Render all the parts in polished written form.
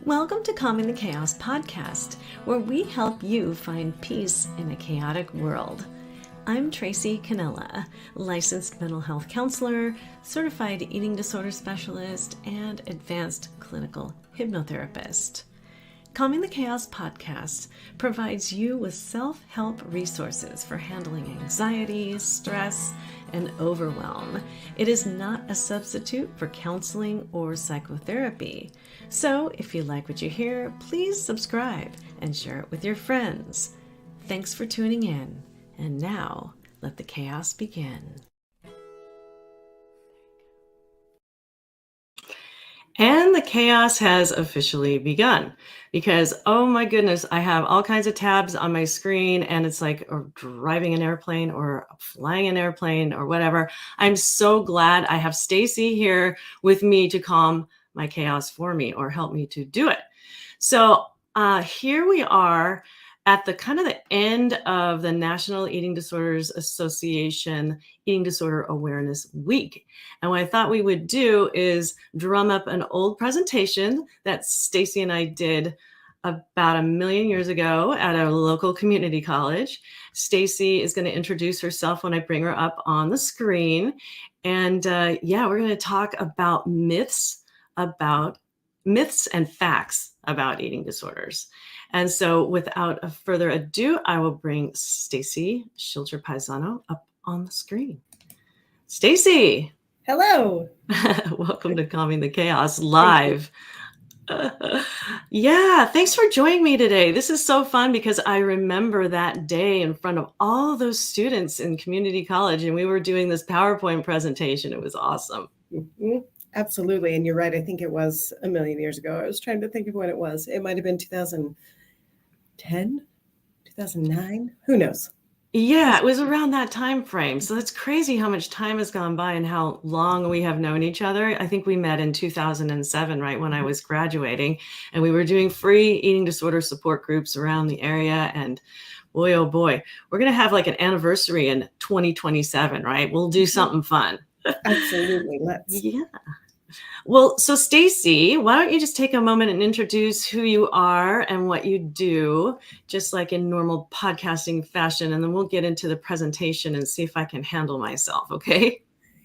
Welcome to Calming the Chaos podcast, where we help you find peace in a chaotic world. I'm Tracy Canella, licensed mental health counselor, certified eating disorder specialist, and advanced clinical hypnotherapist. Calming the Chaos podcast provides you with self-help resources for handling anxiety, stress, and overwhelm. It is not a substitute for counseling or psychotherapy. So if you like what you hear, please subscribe and share it with your friends. Thanks for tuning in. And now, let the chaos begin. And the chaos has officially begun because, oh my goodness, I have all kinds of tabs on my screen and it's like driving an airplane or flying an airplane or whatever. I'm so glad I have Stacy here with me to calm my chaos for me or help me to do it. So here we are at the kind of the end of the National Eating Disorders Association Eating Disorder Awareness Week. And what I thought we would do is drum up an old presentation that Stacy and I did about 1 million years ago at a local community college. Stacy is going to introduce herself when I bring her up on the screen. And we're going to talk about myths and facts about eating disorders. And so without further ado, I will bring Stacy Schilter-Pisano up on the screen. Stacy. Hello. Welcome to Calming the Chaos live. Thanks for joining me today. This is so fun because I remember that day in front of all those students in community college and we were doing this PowerPoint presentation. It was awesome. Mm-hmm. Absolutely. And you're right. I think it was 1 million years ago. I was trying to think of when it was. It might have been 2010, 2009. Who knows? Yeah, it was around that time frame. So it's crazy how much time has gone by and how long we have known each other. I think we met in 2007, right when I was graduating, and we were doing free eating disorder support groups around the area. And boy, oh boy, we're going to have like an anniversary in 2027, right? We'll do something fun. Absolutely. Let's. Yeah. Well, so Stacy, why don't you just take a moment and introduce who you are and what you do, just like in normal podcasting fashion, and then we'll get into the presentation and see if I can handle myself, okay?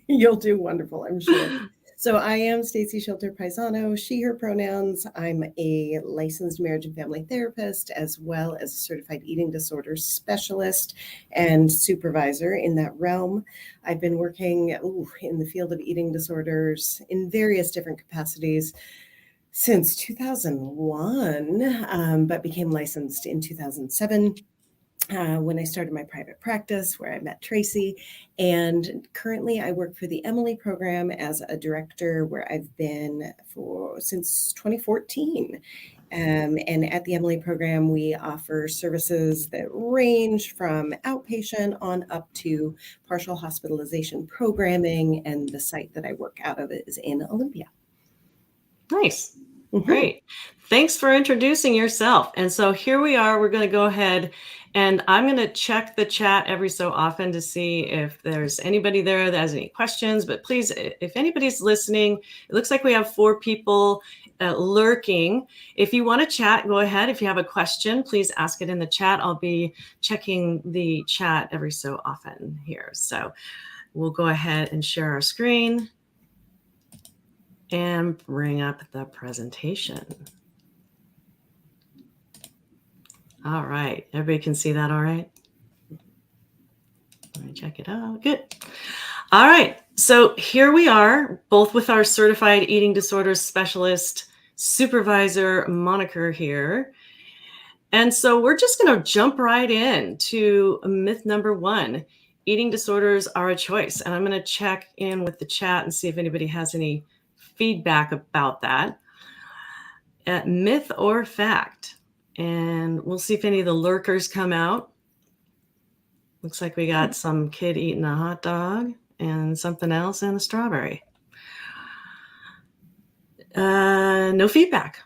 You'll do wonderful, I'm sure. So I am Stacy Schilter-Pisano, she, her pronouns. I'm a licensed marriage and family therapist, as well as a certified eating disorders specialist and supervisor in that realm. I've been working in the field of eating disorders in various different capacities since 2001, but became licensed in 2007. When I started my private practice where I met Tracy. And currently I work for the Emily program as a director where I've been since 2014. And at the Emily program, we offer services that range from outpatient on up to partial hospitalization programming. And the site that I work out of is in Olympia. Nice. Mm-hmm. Great. Thanks for introducing yourself. And so here we are. We're going to go ahead and I'm going to check the chat every so often to see if there's anybody there that has any questions. But please, if anybody's listening, it looks like we have 4 people lurking. If you want to chat, go ahead. If you have a question, please ask it in the chat. I'll be checking the chat every so often here. So we'll go ahead and share our screen and bring up the presentation. All right, everybody can see that all right? Let me check it out, good. All right, so here we are, both with our certified eating disorders specialist supervisor moniker here. And so we're just gonna jump right in to myth number 1. Eating disorders are a choice. And I'm gonna check in with the chat and see if anybody has any feedback about that. Myth or fact? And we'll see if any of the lurkers come out. Looks like we got some kid eating a hot dog and something else and a strawberry. No feedback.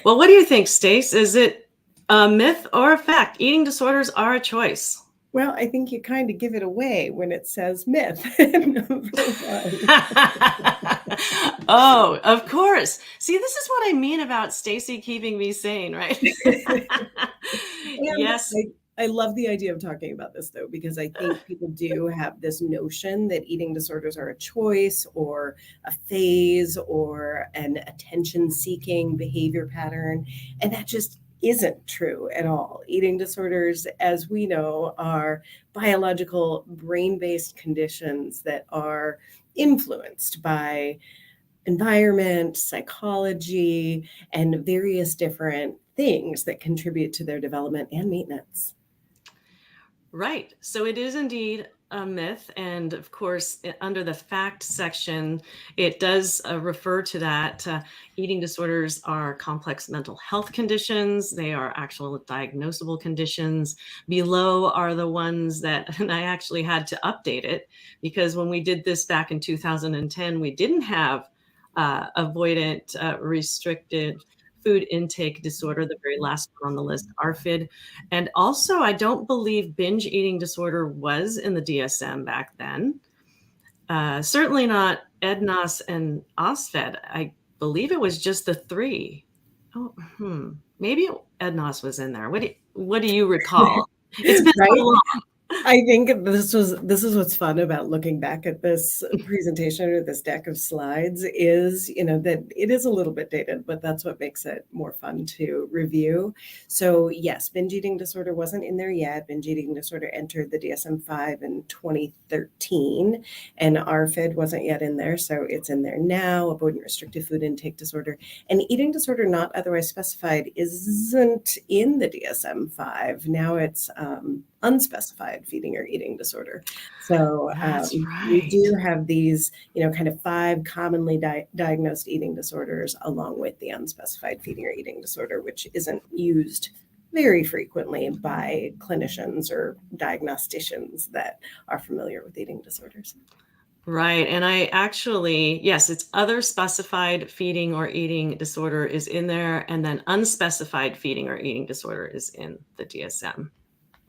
Well, what do you think, Stace? Is it a myth or a fact? Eating disorders are a choice. Well, I think you kind of give it away when it says myth. Number one. Oh, of course. See, this is what I mean about Stacy keeping me sane, right? And Yes. I love the idea of talking about this, though, because I think people do have this notion that eating disorders are a choice or a phase or an attention-seeking behavior pattern, and that just isn't true at all. Eating disorders, as we know, are biological brain-based conditions that are influenced by environment, psychology, and various different things that contribute to their development and maintenance. Right. So it is indeed a myth. And of course, under the fact section, it does refer to that. Eating disorders are complex mental health conditions, they are actual diagnosable conditions. Below are the ones that, and I actually had to update it because when we did this back in 2010, we didn't have avoidant restricted food intake disorder, the very last one on the list, RFID. And also, I don't believe binge eating disorder was in the DSM back then. Certainly not EDNOS and OSFED. I believe it was just the three. Oh, maybe EDNOS was in there. What do you recall? It's been so Right? long. I think this is what's fun about looking back at this presentation or this deck of slides is, that it is a little bit dated, but that's what makes it more fun to review. So yes, binge eating disorder wasn't in there yet. Binge eating disorder entered the DSM-5 in 2013, and RFID wasn't yet in there, so it's in there now. Avoidant restrictive food intake disorder and eating disorder not otherwise specified isn't in the DSM-5. Now it's unspecified feeding or eating disorder. So That's we right. do have these, kind of 5 commonly diagnosed eating disorders, along with the unspecified feeding or eating disorder, which isn't used very frequently by clinicians or diagnosticians that are familiar with eating disorders. Right. And I actually, yes, it's other specified feeding or eating disorder is in there, and then unspecified feeding or eating disorder is in the DSM.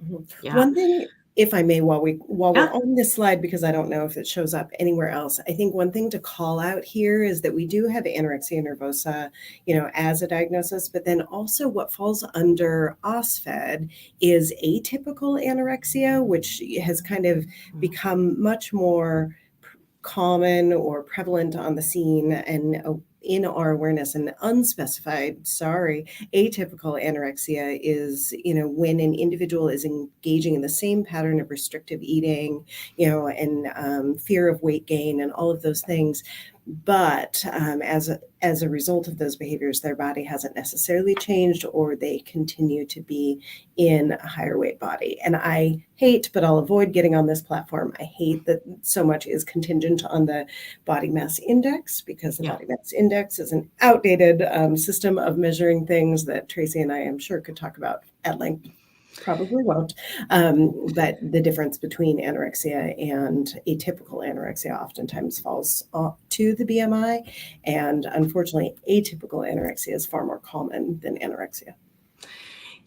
Mhm. Yeah. One thing, if I may, while we're Yeah. on this slide, because I don't know if it shows up anywhere else, I think one thing to call out here is that we do have anorexia nervosa, as a diagnosis, but then also what falls under OSFED is atypical anorexia, which has kind of become much more common or prevalent on the scene and in our awareness. And unspecified, atypical anorexia is, when an individual is engaging in the same pattern of restrictive eating, and fear of weight gain and all of those things. But as a result of those behaviors, their body hasn't necessarily changed, or they continue to be in a higher weight body. And I hate, but I'll avoid getting on this platform. I hate that so much is contingent on the body mass index, because the Yeah. body mass index is an outdated system of measuring things that Tracy and I, am sure, could talk about at length. Probably won't. But the difference between anorexia and atypical anorexia oftentimes falls to the BMI. And unfortunately, atypical anorexia is far more common than anorexia.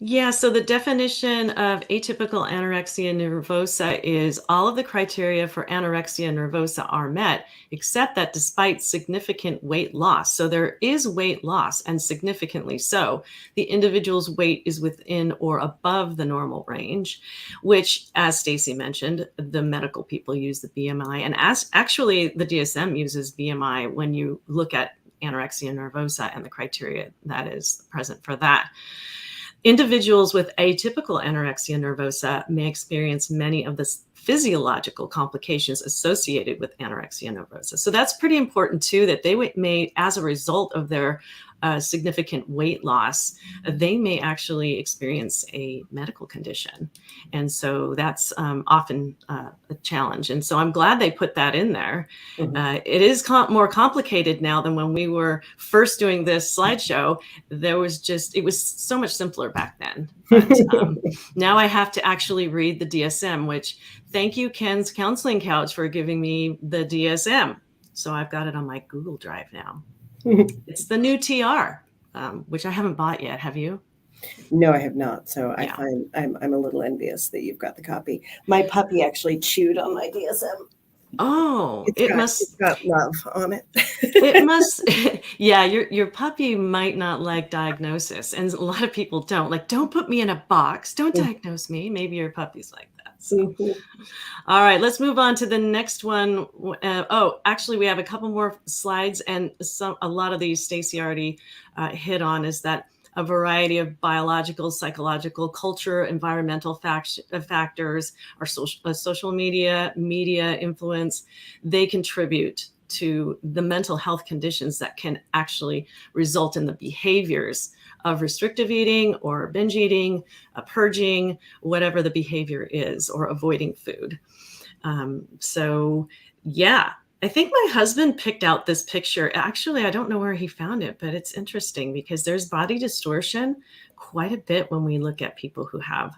Yeah, so the definition of atypical anorexia nervosa is all of the criteria for anorexia nervosa are met, except that despite significant weight loss, so there is weight loss and significantly so, the individual's weight is within or above the normal range, which, as Stacy mentioned, the medical people use the BMI. And as actually the DSM uses BMI when you look at anorexia nervosa and the criteria that is present for that. Individuals with atypical anorexia nervosa may experience many of the physiological complications associated with anorexia nervosa. So that's pretty important too, that they may, as a result of their significant weight loss, they may actually experience a medical condition. And so that's often a challenge. And so I'm glad they put that in there. Mhm. It is more complicated now than when we were first doing this slideshow. It was so much simpler back then. But now I have to actually read the DSM, which thank you, Ken's Counseling Couch, for giving me the DSM. So I've got it on my Google Drive now. It's the new TR, which I haven't bought yet. Have you? No, I have not. So I Yeah. find I'm a little envious that you've got the copy. My puppy actually chewed on my DSM. Oh, It's got love on it. it must, yeah, your puppy might not like diagnosis, and a lot of people don't. Like, "Don't put me in a box. Don't diagnose me." Maybe your puppy's like that, so. Mhm. All right, let's move on to the next one. Oh, actually, we have a couple more slides, and a lot of these Stacy already hit on. Is that a variety of biological, psychological, culture, environmental factors, our social media influence, they contribute to the mental health conditions that can actually result in the behaviors of restrictive eating or binge eating, purging, whatever the behavior is, or avoiding food. So yeah, I think my husband picked out this picture. Actually, I don't know where he found it, but it's interesting because there's body distortion quite a bit when we look at people who have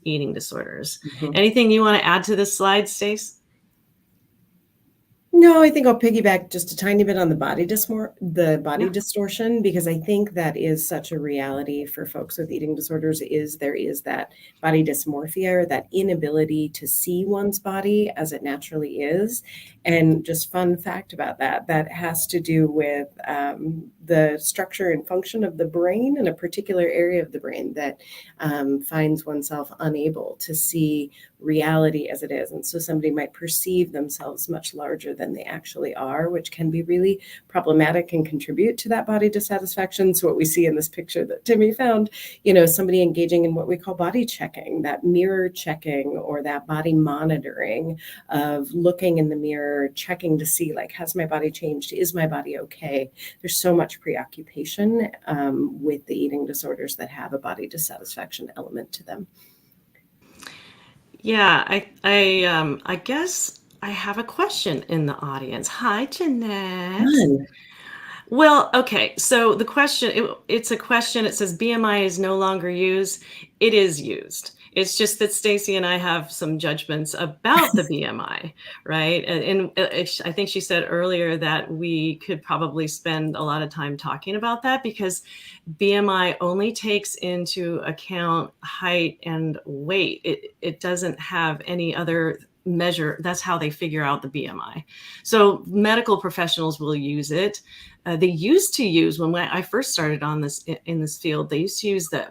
eating disorders. Mhm. Anything you want to add to this slide, Stace? No, I think I'll piggyback just a tiny bit on the body Yeah. distortion, because I think that is such a reality for folks with eating disorders. There is that body dysmorphia, or that inability to see one's body as it naturally is. And just fun fact about that, that has to do with the structure and function of the brain in a particular area of the brain that finds oneself unable to see reality as it is. And so somebody might perceive themselves much larger than they actually are, which can be really problematic and contribute to that body dissatisfaction. So what we see in this picture that Timmy found, somebody engaging in what we call body checking, that mirror checking, or that body monitoring of looking in the mirror, checking to see, like, has my body changed? Is my body okay? There's so much preoccupation with the eating disorders that have a body dissatisfaction element to them. Yeah, I guess I have a question in the audience. Hi, Jeanette. Fun. Well, okay. So the question, it's a question. It says BMI is no longer used. It is used. It's just that Stacy and I have some judgments about the BMI, right? I think she said earlier that we could probably spend a lot of time talking about that, because BMI only takes into account height and weight. It doesn't have any other measure. That's how they figure out the BMI. So medical professionals will use it. They used to use, when I first started on this in this field, they used to use the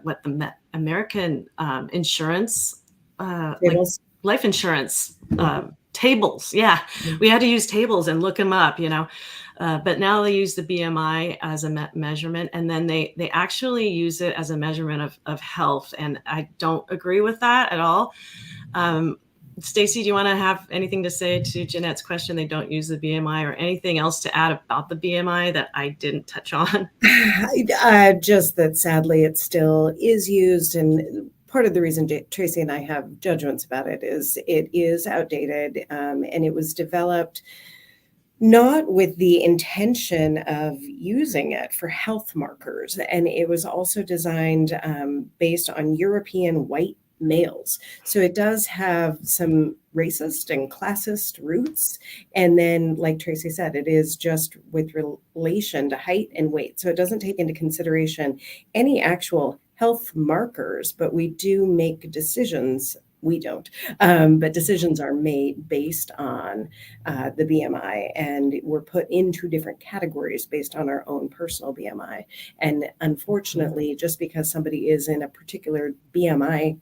American insurance, like Tables. life insurance Mhm. tables. Yeah, Mhm. we had to use tables and look them up. But now they use the BMI as a measurement, and then they actually use it as a measurement of health. And I don't agree with that at all. Stacy, do you want to have anything to say to Jeanette's question? They don't use the BMI, or anything else to add about the BMI that I didn't touch on? Just that sadly it still is used, and part of the reason Tracy and I have judgments about it is it is outdated, and it was developed not with the intention of using it for health markers. And it was also designed based on European white males. So it does have some racist and classist roots. And then, like Tracy said, it is just with relation to height and weight. So it doesn't take into consideration any actual health markers, but we do make decisions. We don't, but decisions are made based on the BMI, and we're put into different categories based on our own personal BMI. And unfortunately, just because somebody is in a particular BMI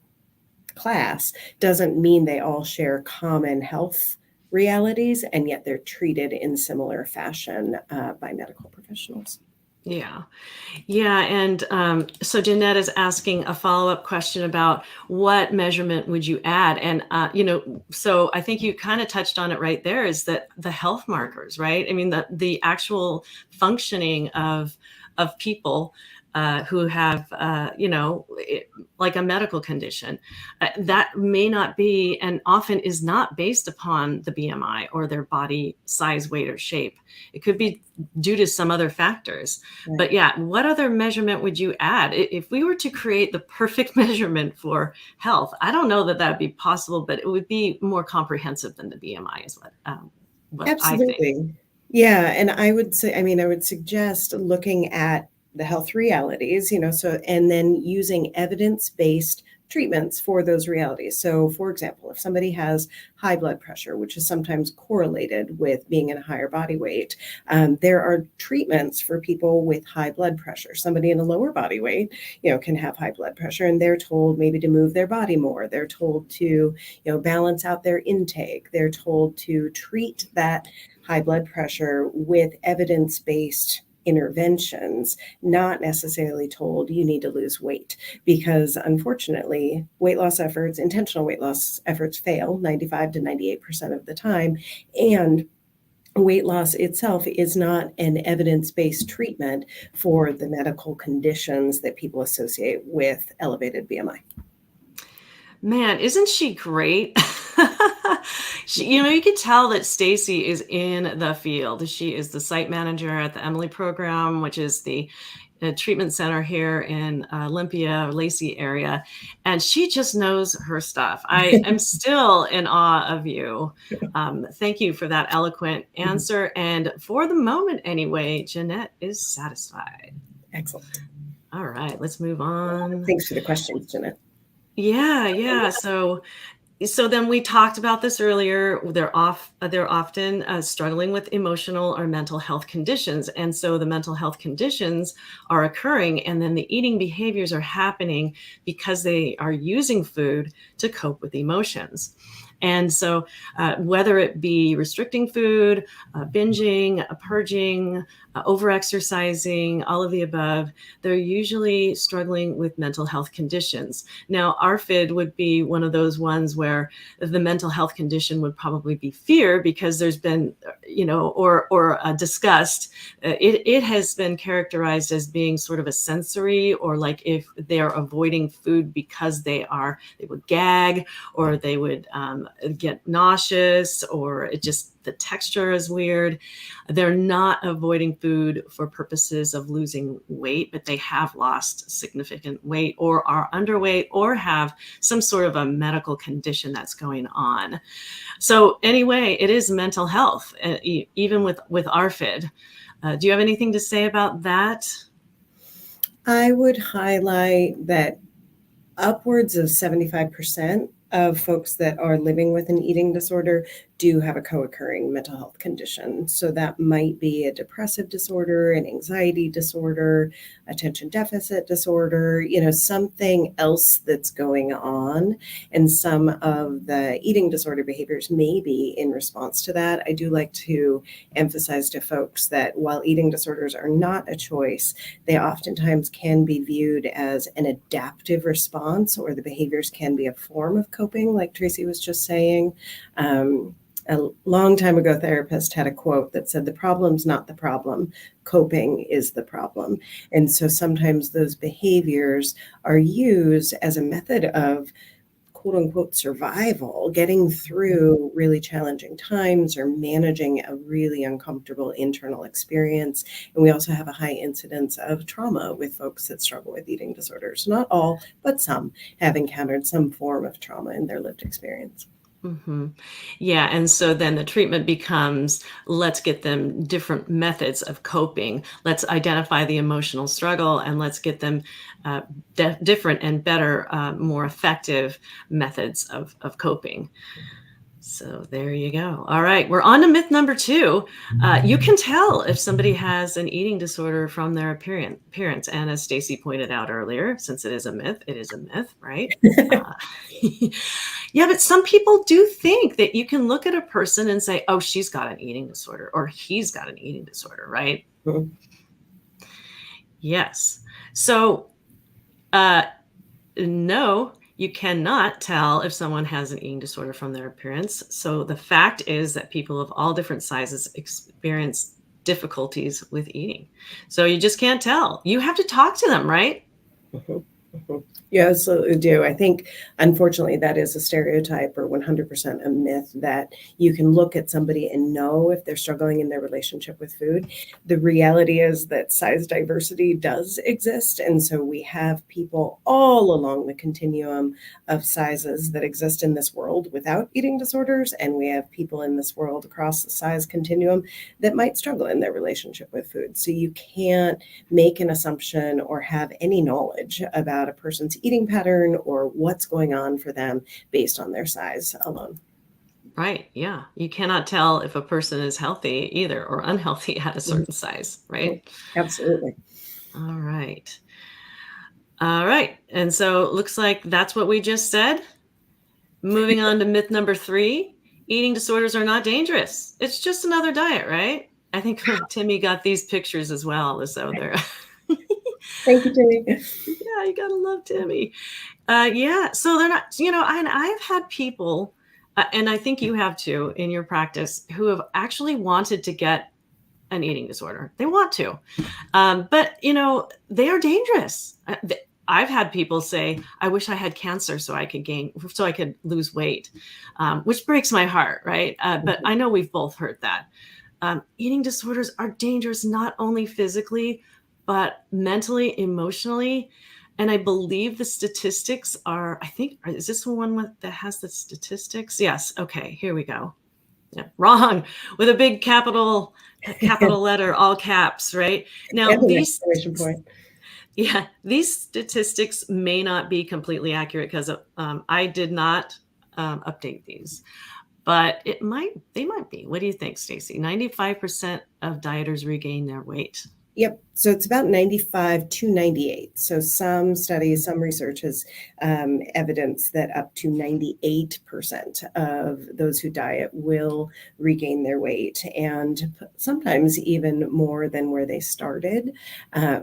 class doesn't mean they all share common health realities, and yet they're treated in similar fashion by medical professionals. Yeah. Yeah, and so Jeanette is asking a follow-up question about what measurement would you add? And so I think you kind of touched on it right there, is that the health markers, right? I mean, the actual functioning of people who have like a medical condition, that may not be, and often is not, based upon the BMI or their body size, weight, or shape. It could be due to some other factors. Right. But yeah, what other measurement would you add? If we were to create the perfect measurement for health, I don't know that would be possible, but it would be more comprehensive than the BMI, is what I think. Absolutely. Yeah. And I would say, I would suggest looking at the health realities, so, and then using evidence-based treatments for those realities. So, for example, if somebody has high blood pressure, which is sometimes correlated with being in a higher body weight, there are treatments for people with high blood pressure. Somebody in a lower body weight, can have high blood pressure, and they're told maybe to move their body more. They're told to, balance out their intake. They're told to treat that high blood pressure with evidence-based interventions, not necessarily told you need to lose weight, because unfortunately weight loss efforts, intentional weight loss efforts, fail 95 to 98% of the time, and weight loss itself is not an evidence-based treatment for the medical conditions that people associate with elevated BMI. Man, isn't she great? You can tell that Stacy is in the field. She is the site manager at the Emily program, which is the treatment center here in Olympia, Lacey area. And she just knows her stuff. I am still in awe of you. Thank you for that eloquent answer. And for the moment anyway, Jeanette is satisfied. Excellent. All right, let's move on. Thanks for the questions, Jeanette. Yeah. So then we talked about this earlier. They're often struggling with emotional or mental health conditions. And so the mental health conditions are occurring, and then the eating behaviors are happening because they are using food to cope with emotions. And so whether it be restricting food, binging, purging, overexercising, all of the above, they're usually struggling with mental health conditions. Now, ARFID would be one of those ones where the mental health condition would probably be fear, because there's been, or disgust. It has been characterized as being sort of a sensory, or like if they're avoiding food because they would gag, or they would get nauseous, or the texture is weird. They're not avoiding food for purposes of losing weight, but they have lost significant weight, or are underweight, or have some sort of a medical condition that's going on. So anyway, it is mental health, even with ARFID. Do you have anything to say about that? I would highlight that upwards of 75% of folks that are living with an eating disorder do have a co-occurring mental health condition. So that might be a depressive disorder, an anxiety disorder, attention deficit disorder, something else that's going on. And some of the eating disorder behaviors may be in response to that. I do like to emphasize to folks that while eating disorders are not a choice, they oftentimes can be viewed as an adaptive response, or the behaviors can be a form of coping, like Tracy was just saying. A long time ago, therapist had a quote that said, "The problem's not the problem, coping is the problem." And so sometimes those behaviors are used as a method of quote unquote survival, getting through really challenging times or managing a really uncomfortable internal experience. And we also have a high incidence of trauma with folks that struggle with eating disorders. Not all, but some have encountered some form of trauma in their lived experience. Mm-hmm. Yeah. And so then the treatment becomes, let's get them different methods of coping. Let's identify the emotional struggle, and let's get them different and better, more effective methods of coping. So there you go. All right. We're on to myth number 2. You can tell if somebody has an eating disorder from their appearance. And as Stacy pointed out earlier, since it is a myth, right? Yeah, but some people do think that you can look at a person and say, oh, she's got an eating disorder, or he's got an eating disorder, right? Mm-hmm. Yes. So, no, you cannot tell if someone has an eating disorder from their appearance. So the fact is that people of all different sizes experience difficulties with eating. So you just can't tell. You have to talk to them, right? Mm-hmm. Mhm. You absolutely do. I think, unfortunately, that is a stereotype or 100% a myth that you can look at somebody and know if they're struggling in their relationship with food. The reality is that size diversity does exist. And so we have people all along the continuum of sizes that exist in this world without eating disorders. And we have people in this world across the size continuum that might struggle in their relationship with food. So you can't make an assumption or have any knowledge about a person's eating pattern or what's going on for them based on their size alone. Right. Yeah. You cannot tell if a person is healthy either or unhealthy at a Mhm. certain size, Mhm. right? Absolutely. All right. All right. And so it looks like that's what we just said. Moving on to myth number 3, eating disorders are not dangerous. It's just another diet, right? I think Timmy got these pictures as well. So they're, Thank you, Timmy. yeah, you gotta love Timmy. Yeah, so they're not, and I've had people, and I think you have too in your practice, who have actually wanted to get an eating disorder. They want to, but they are dangerous. I've had people say, "I wish I had cancer so I could lose weight," which breaks my heart, right? But I know we've both heard that. Eating disorders are dangerous not only physically, but mentally, emotionally. And I believe the statistics are, I think, is this the one that has the statistics? Yes. Okay, here we go. Yeah, wrong with a big capital letter, all caps, right? Now, And an exclamation point. yeah, these statistics may not be completely accurate because I did not update these, but they might be. What do you think, Stacy? 95% of dieters regain their weight. Yep. So it's about 95 to 98. So some studies, some research has evidence that up to 98% of those who diet will regain their weight, and sometimes even more than where they started.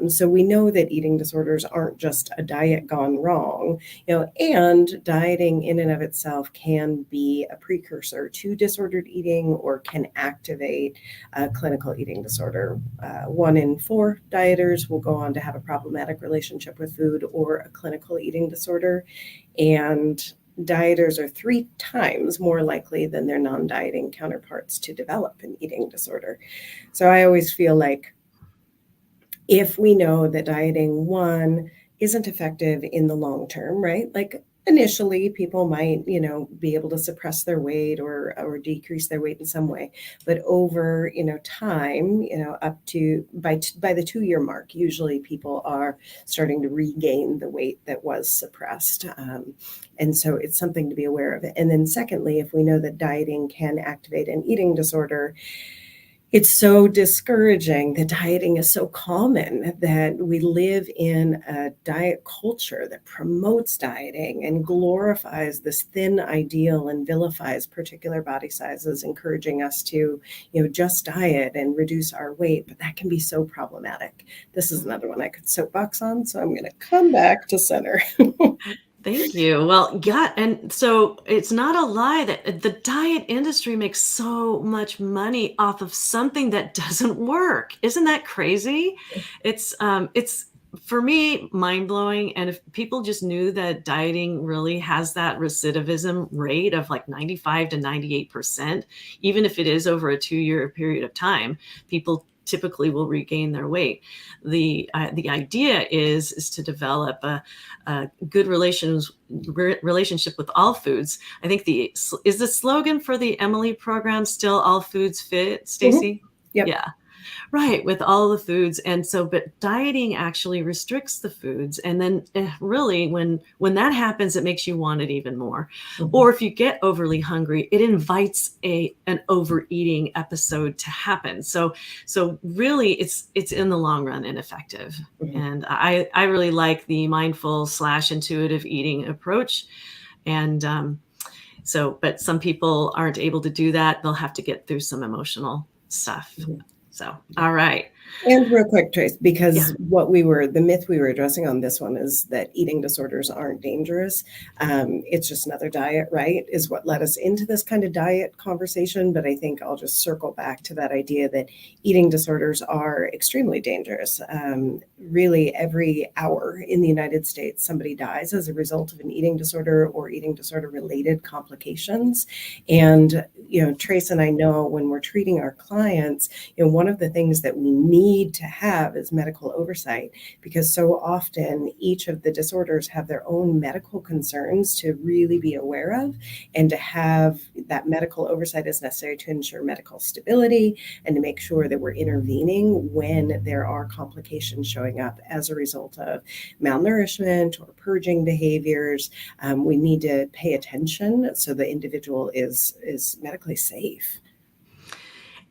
So we know that eating disorders aren't just a diet gone wrong, and dieting in and of itself can be a precursor to disordered eating or can activate a clinical eating disorder. 1 in 4 dieters will go on to have a problematic relationship with food or a clinical eating disorder. And dieters are 3 times more likely than their non-dieting counterparts to develop an eating disorder. So I always feel like if we know that dieting, one, isn't effective in the long term, right? Like initially people might, be able to suppress their weight or decrease their weight in some way. But over, time, up to by the 2-year mark, usually people are starting to regain the weight that was suppressed. And so it's something to be aware of. And then secondly, if we know that dieting can activate an eating disorder, it's so discouraging that dieting is so common, that we live in a diet culture that promotes dieting and glorifies this thin ideal and vilifies particular body sizes, encouraging us to, just diet and reduce our weight. But that can be so problematic. This is another one I could soapbox on, so I'm going to come back to center. Thank you. Well, yeah, and so it's not a lie that the diet industry makes so much money off of something that doesn't work. Isn't that crazy? It's for me mind-blowing. And if people just knew that dieting really has that recidivism rate of like 95 to 98%, even if it is over a 2-year period of time, people typically will regain their weight. The idea is to develop a good relationship with all foods. I think is the slogan for the Emily program still "All Foods Fit," Mhm. Stacy? Yep. Yeah, right, with all the foods. And so, but dieting actually restricts the foods, and then really when that happens, it makes you want it even more. Mhm. Or if you get overly hungry, it invites an overeating episode to happen. So really, it's in the long run ineffective. Mhm. And I really like the mindful / intuitive eating approach. And but some people aren't able to do that. They'll have to get through some emotional stuff. Mhm. So, all right. And real quick, Trace, Yeah. because the myth we were addressing on this one is that eating disorders aren't dangerous. It's just another diet, right? Is what led us into this kind of diet conversation. But I think I'll just circle back to that idea that eating disorders are extremely dangerous. Really, every hour in the United States, somebody dies as a result of an eating disorder or eating disorder related complications. And, Trace and I know when we're treating our clients, one of the things that we need to have is medical oversight, because so often each of the disorders have their own medical concerns to really be aware of, and to have that medical oversight is necessary to ensure medical stability and to make sure that we're intervening when there are complications showing up as a result of malnourishment or purging behaviors. We need to pay attention so the individual is medically safe.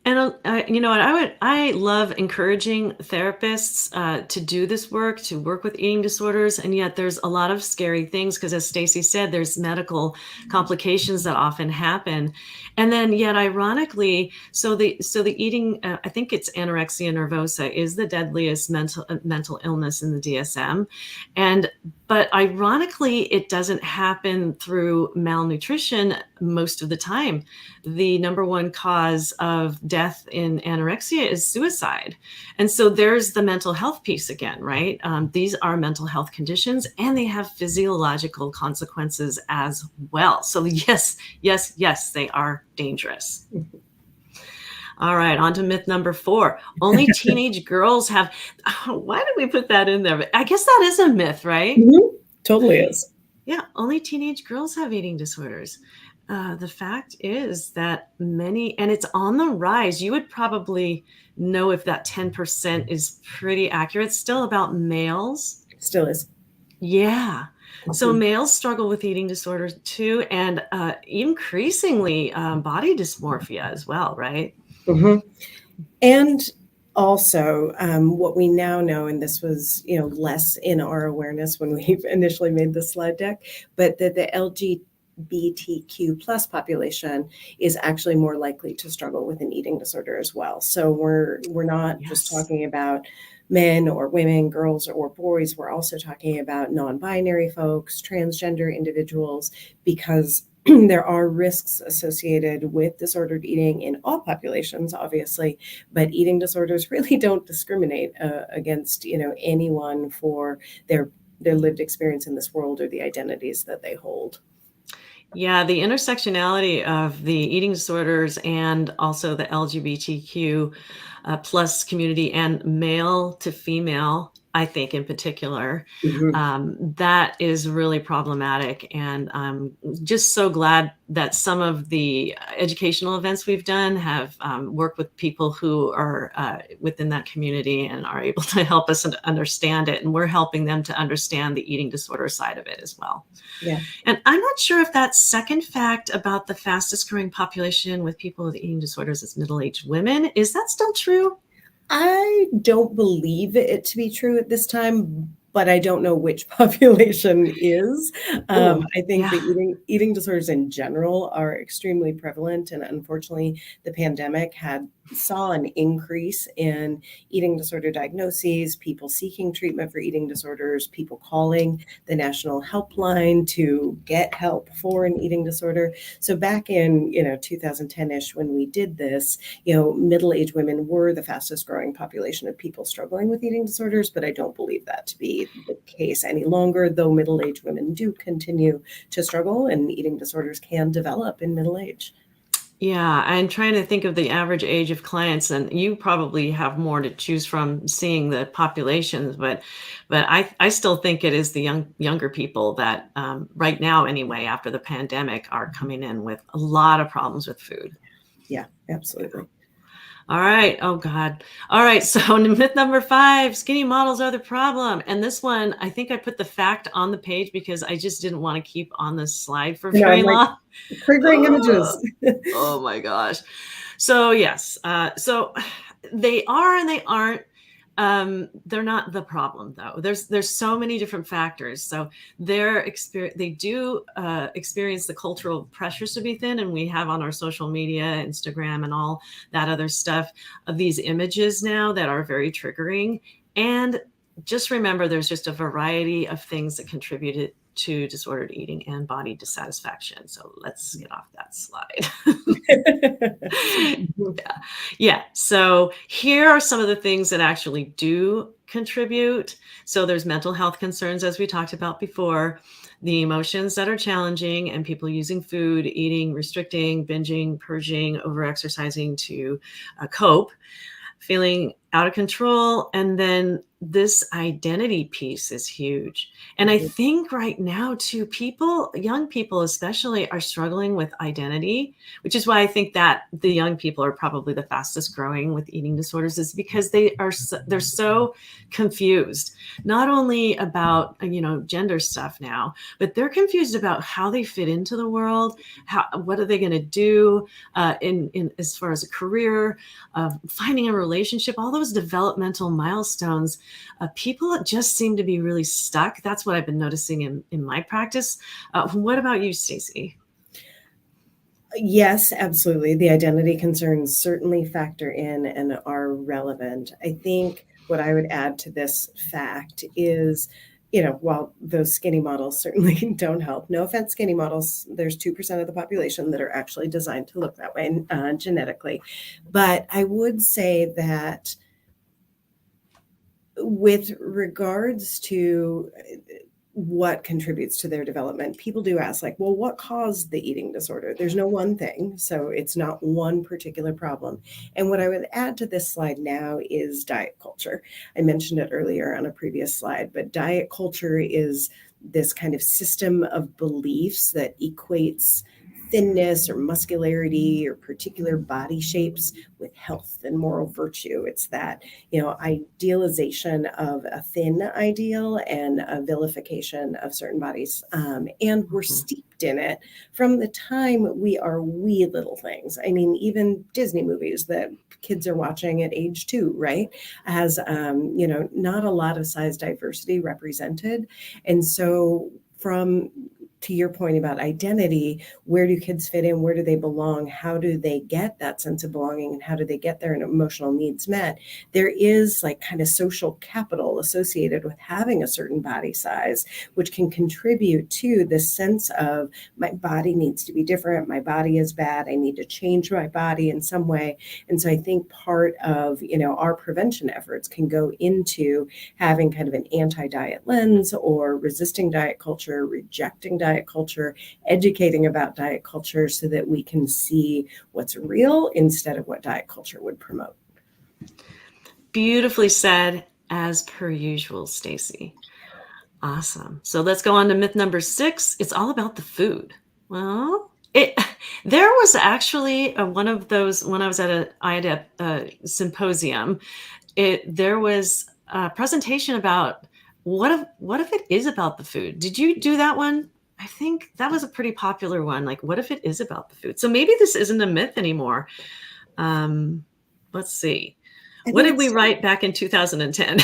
And you know what? I love encouraging therapists to do this work, to work with eating disorders, and yet there's a lot of scary things because, as Stacy said, there's medical complications that often happen, and then yet, ironically, so the eating, I think it's anorexia nervosa, is the deadliest mental illness in the DSM, and but ironically, it doesn't happen through malnutrition most of the time. The number one cause of death in anorexia is suicide. And so there's the mental health piece again, right? These are mental health conditions and they have physiological consequences as well. So yes, yes, yes, they are dangerous. All right, on to myth number 4. Only teenage girls have, why did we put that in there? I guess that is a myth, right? Mm-hmm. Totally is. Yeah, only teenage girls have eating disorders. The fact is that many, and it's on the rise. You would probably know if that 10% is pretty accurate. It's still about males. Still is. Yeah. So males struggle with eating disorders too, and increasingly body dysmorphia as well, right? Mm-hmm. And also, what we now know, and this was less in our awareness when we initially made the slide deck, but that the LGBTQ plus population is actually more likely to struggle with an eating disorder as well. So we're not just talking about men or women, girls or boys. We're also talking about non-binary folks, transgender individuals, because there are risks associated with disordered eating in all populations, obviously, but eating disorders really don't discriminate against anyone for their lived experience in this world or the identities that they hold. Yeah, the intersectionality of the eating disorders and also the LGBTQ plus community and male to female, I think in particular, that is really problematic. And I'm just so glad that some of the educational events we've done have worked with people who are within that community and are able to help us understand it. And we're helping them to understand the eating disorder side of it as well. Yeah. And I'm not sure if that second fact about the fastest growing population with people with eating disorders is middle-aged women. Is that still true? I don't believe it to be true at this time, but I don't know which population is. I think the eating disorders in general are extremely prevalent, and unfortunately, the pandemic saw an increase in eating disorder diagnoses, people seeking treatment for eating disorders, people calling the national helpline to get help for an eating disorder. So back in 2010-ish, when we did this, middle-aged women were the fastest growing population of people struggling with eating disorders, but I don't believe that to be the case any longer, though middle-aged women do continue to struggle and eating disorders can develop in middle age. Yeah, I'm trying to think of the average age of clients, and you probably have more to choose from seeing the populations, but I still think it is the younger people that right now anyway, after the pandemic, are coming in with a lot of problems with food. Yeah, absolutely. All right. Oh God. All right. So myth number 5, skinny models are the problem. And this one, I think I put the fact on the page because I just didn't want to keep on the slide for very long. Triggering images. Oh my gosh. So yes. So they are and they aren't. They're not the problem, though. There's so many different factors. So they do experience the cultural pressures to be thin, and we have on our social media, Instagram, and all that other stuff of these images now that are very triggering. And just remember, there's just a variety of things that contributed to disordered eating and body dissatisfaction. So let's get off that slide. Yeah. So here are some of the things that actually do contribute. So there's mental health concerns, as we talked about before, the emotions that are challenging, and people using food, eating, restricting, binging, purging, overexercising to cope, feeling out of control. And then this identity piece is huge. And I think right now too, young people especially, are struggling with identity, which is why I think that the young people are probably the fastest growing with eating disorders, is because they're so confused, not only about, gender stuff now, but they're confused about how they fit into the world. What are they going to do in as far as a career, finding a relationship, all those developmental milestones. People just seem to be really stuck. That's what I've been noticing in my practice. What about you, Stacy? Yes, absolutely. The identity concerns certainly factor in and are relevant. I think what I would add to this fact is, while those skinny models certainly don't help, no offense, skinny models, there's 2% of the population that are actually designed to look that way genetically. But I would say that with regards to what contributes to their development, people do ask, like, well, what caused the eating disorder? There's no one thing, so it's not one particular problem. And what I would add to this slide now is diet culture. I mentioned it earlier on a previous slide, but diet culture is this kind of system of beliefs that equates thinness or muscularity or particular body shapes with health and moral virtue. It's that, idealization of a thin ideal and a vilification of certain bodies. And we're steeped in it from the time we are wee little things. I mean, even Disney movies that kids are watching at age 2, right, has, not a lot of size diversity represented. And so to your point about identity, where do kids fit in? Where do they belong? How do they get that sense of belonging? And how do they get their emotional needs met? There is like kind of social capital associated with having a certain body size, which can contribute to this sense of my body needs to be different. My body is bad. I need to change my body in some way. And so I think part of, our prevention efforts can go into having kind of an anti-diet lens or resisting diet culture, rejecting diet culture, educating about diet culture so that we can see what's real instead of what diet culture would promote. Beautifully said, as per usual, Stacy. Awesome. So let's go on to myth number 6. It's all about the food. Well, there was actually one of those when I was at an IADEP symposium. There was a presentation about what if it is about the food. Did you do that one? I think that was a pretty popular one. Like, what if it is about the food? So maybe this isn't a myth anymore. Let's see. What did we write back in 2010?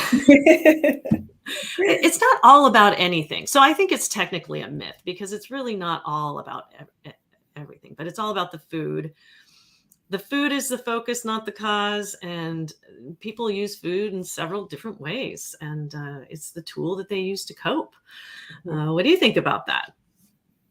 It's not all about anything. So I think it's technically a myth because it's really not all about everything, but it's all about the food. The food is the focus, not the cause. And people use food in several different ways. And it's the tool that they use to cope. What do you think about that?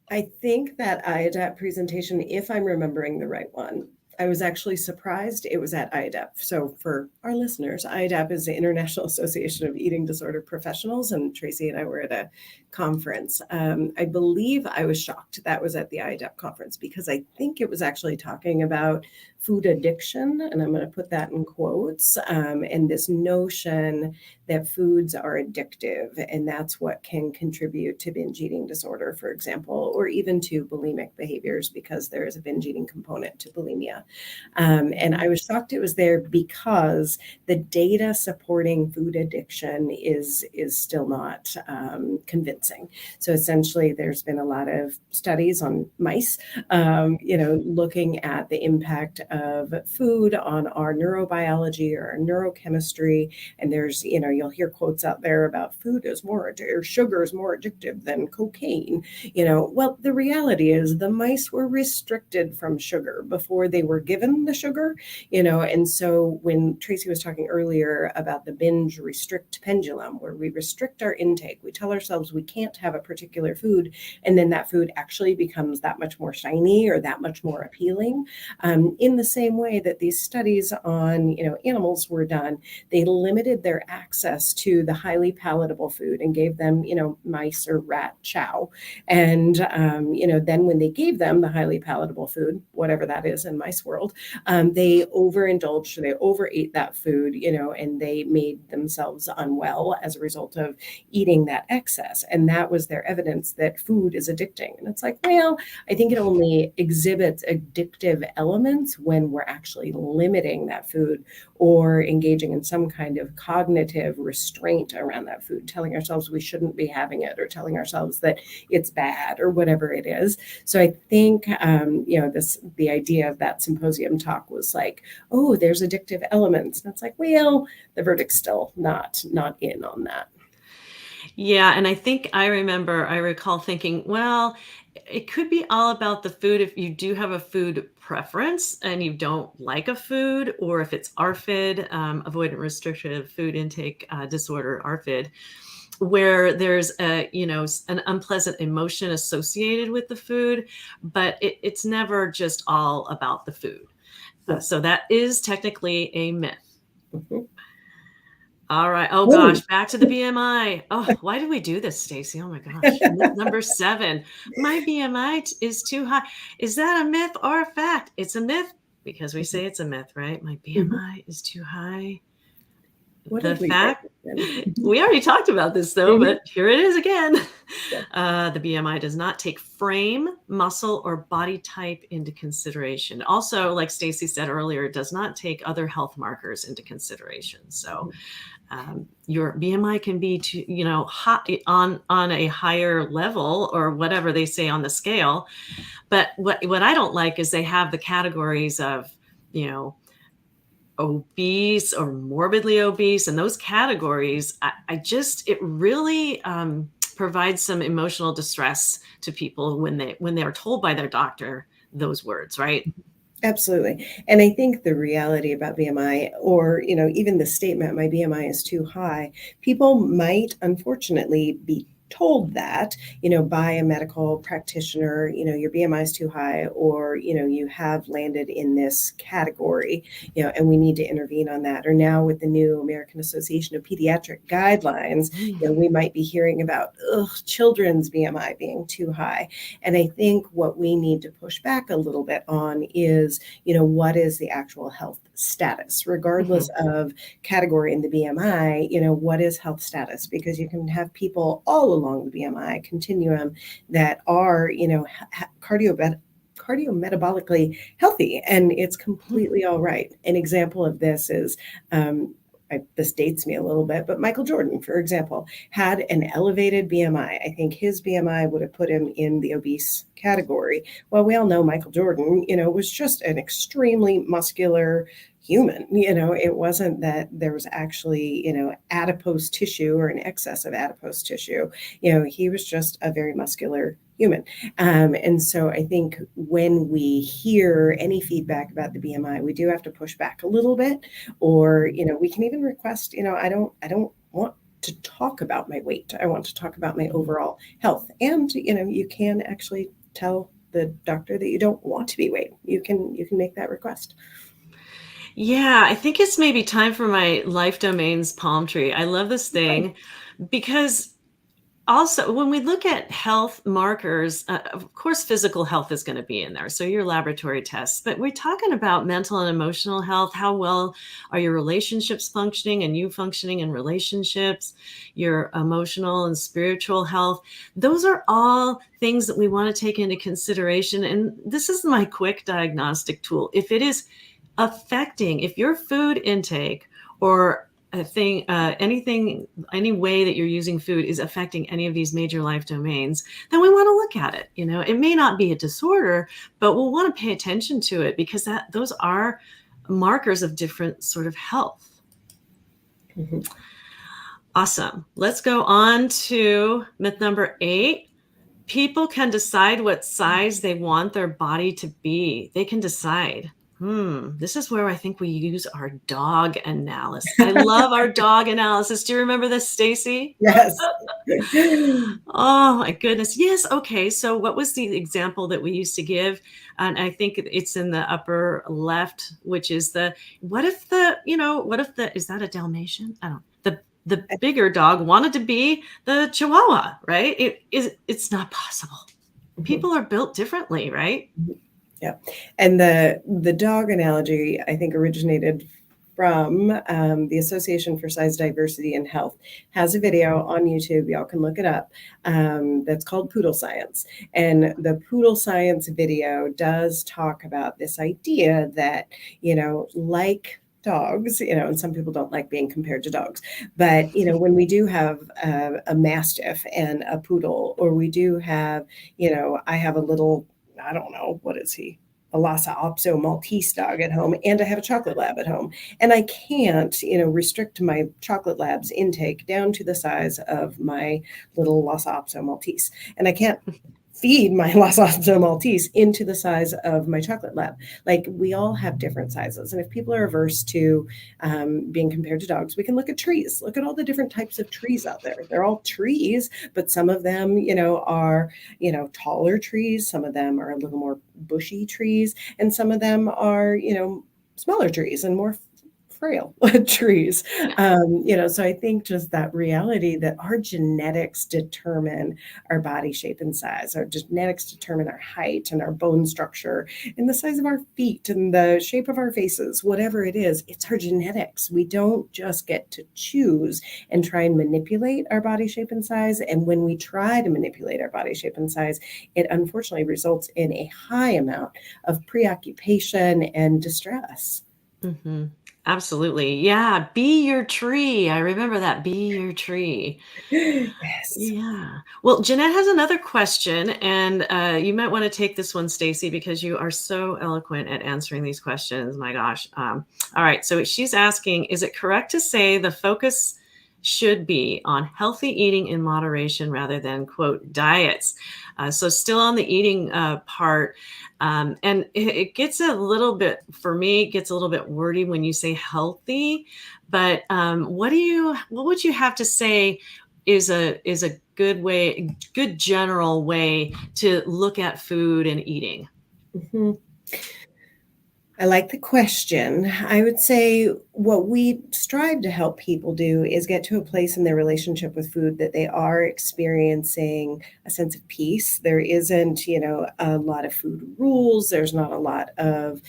I think that IADEP presentation, if I'm remembering the right one, I was actually surprised it was at IADEP. So for our listeners, IADEP is the International Association of Eating Disorder Professionals, and Tracy and I were at a conference. I believe I was shocked that was at the IADEP conference because I think it was actually talking about food addiction, and I'm going to put that in quotes, and this notion that foods are addictive, and that's what can contribute to binge eating disorder, for example, or even to bulimic behaviors because there is a binge eating component to bulimia. And I was shocked it was there because the data supporting food addiction is still not convincing. So essentially, there's been a lot of studies on mice, looking at the impact of food on our neurobiology or our neurochemistry. And there's, you'll hear quotes out there about food is more, or sugar is more addictive than cocaine. Well, the reality is the mice were restricted from sugar before they were given the sugar, and so when Tracy was talking earlier about the binge restrict pendulum, where we restrict our intake, we tell ourselves we can't have a particular food, and then that food actually becomes that much more shiny or that much more appealing. In the same way that these studies on, animals were done, they limited their access to the highly palatable food and gave them, mice or rat chow. And, then when they gave them the highly palatable food, whatever that is in mice world, they overindulged, they overate that food, and they made themselves unwell as a result of eating that excess. And that was their evidence that food is addicting. And it's like, well, I think it only exhibits addictive elements when we're actually limiting that food or engaging in some kind of cognitive restraint around that food, telling ourselves we shouldn't be having it or telling ourselves that it's bad or whatever it is. So I think, the idea of that symposium talk was like, oh, there's addictive elements. And it's like, well, the verdict's still not in on that. Yeah. And I recall thinking, well, it could be all about the food if you do have a food preference and you don't like a food, or if it's ARFID, avoidant restrictive food intake disorder, ARFID, where there's an unpleasant emotion associated with the food, but it's never just all about the food. So that is technically a myth. Mm-hmm. All right. Oh gosh, back to the BMI. Oh, why did we do this, Stacy? Oh my gosh. Myth number 7. My BMI is too high. Is that a myth or a fact? It's a myth because we say it's a myth, right? My BMI is too high. What The did we fact, write? we already talked about this though, but here it is again. Yeah. The BMI does not take frame, muscle, or body type into consideration. Also, like Stacy said earlier, it does not take other health markers into consideration. So your BMI can be hot on a higher level or whatever they say on the scale. But what I don't like is they have the categories of, obese or morbidly obese, and those categories, it really provides some emotional distress to people when they are told by their doctor those words, right? Absolutely. And I think the reality about BMI, or, even the statement, my BMI is too high, people might unfortunately be told that, by a medical practitioner, your BMI is too high, or, you have landed in this category, and we need to intervene on that. Or now with the new American Association of Pediatric guidelines, we might be hearing about children's BMI being too high. And I think what we need to push back a little bit on is, what is the actual health status, regardless of category in the BMI, what is health status? Because you can have people all along the BMI continuum that are, cardiometabolically healthy, and it's completely all right. An example of this is, this dates me a little bit, but Michael Jordan, for example, had an elevated BMI. I think his BMI would have put him in the obese category. Well, we all know Michael Jordan, was just an extremely muscular human. It wasn't that there was actually, adipose tissue or an excess of adipose tissue. He was just a very muscular human. And so I think when we hear any feedback about the BMI, we do have to push back a little bit, or, we can even request, I don't want to talk about my weight. I want to talk about my overall health. And, you can actually tell the doctor that you don't want to be weighed. You can make that request. Yeah, I think it's maybe time for my Life Domains palm tree. I love this thing because also when we look at health markers, of course, physical health is going to be in there. So your laboratory tests, but we're talking about mental and emotional health. How well are your relationships functioning and you functioning in relationships, your emotional and spiritual health? Those are all things that we want to take into consideration. And this is my quick diagnostic tool. If it is affecting, if your food intake or any way that you're using food is affecting any of these major life domains, then we want to look at it. It may not be a disorder, but we'll want to pay attention to it because those are markers of different sort of health. Mm-hmm. Awesome. Let's go on to myth number 8. People can decide what size they want their body to be. They can decide. This is where I think we use our dog analysis. I love our dog analysis. Do you remember this, Stacy? Yes. Oh my goodness. Yes. Okay. So what was the example that we used to give? And I think it's in the upper left, which is is that a Dalmatian? I don't know. The bigger dog wanted to be the Chihuahua, right? It's not possible. People are built differently, right? Yeah. And the dog analogy, I think, originated from the Association for Size Diversity and Health, has a video on YouTube. Y'all can look it up. That's called Poodle Science. And the Poodle Science video does talk about this idea that, like dogs, and some people don't like being compared to dogs, but when we do have a Mastiff and a Poodle, or we do have, I have a little, I don't know, what is he? A Lhasa Apso Maltese dog at home, and I have a chocolate lab at home. And I can't, restrict my chocolate lab's intake down to the size of my little Lhasa Apso Maltese. And I can't feed my Lhasa Apso Maltese into the size of my chocolate lab. Like, we all have different sizes. And if people are averse to being compared to dogs, we can look at trees. Look at all the different types of trees out there. They're all trees, but some of them, are, taller trees. Some of them are a little more bushy trees. And some of them are, smaller trees and more frail trees. So I think just that reality that our genetics determine our body shape and size, our genetics determine our height and our bone structure and the size of our feet and the shape of our faces, whatever it is, it's our genetics. We don't just get to choose and try and manipulate our body shape and size. And when we try to manipulate our body shape and size, it unfortunately results in a high amount of preoccupation and distress. Mm-hmm. Absolutely. Yeah. Be your tree. I remember that. Be your tree. Yes. Yeah. Well, Jeanette has another question, and you might want to take this one, Stacy, because you are so eloquent at answering these questions. My gosh. All right. So she's asking, is it correct to say the focus should be on healthy eating in moderation rather than, quote, diets? So still on the eating part. And it gets a little bit, for me, it gets a little bit wordy when you say healthy, but what would you have to say is a good general way to look at food and eating? Mm-hmm. I like the question. I would say what we strive to help people do is get to a place in their relationship with food that they are experiencing a sense of peace. There isn't, a lot of food rules. There's not a lot of,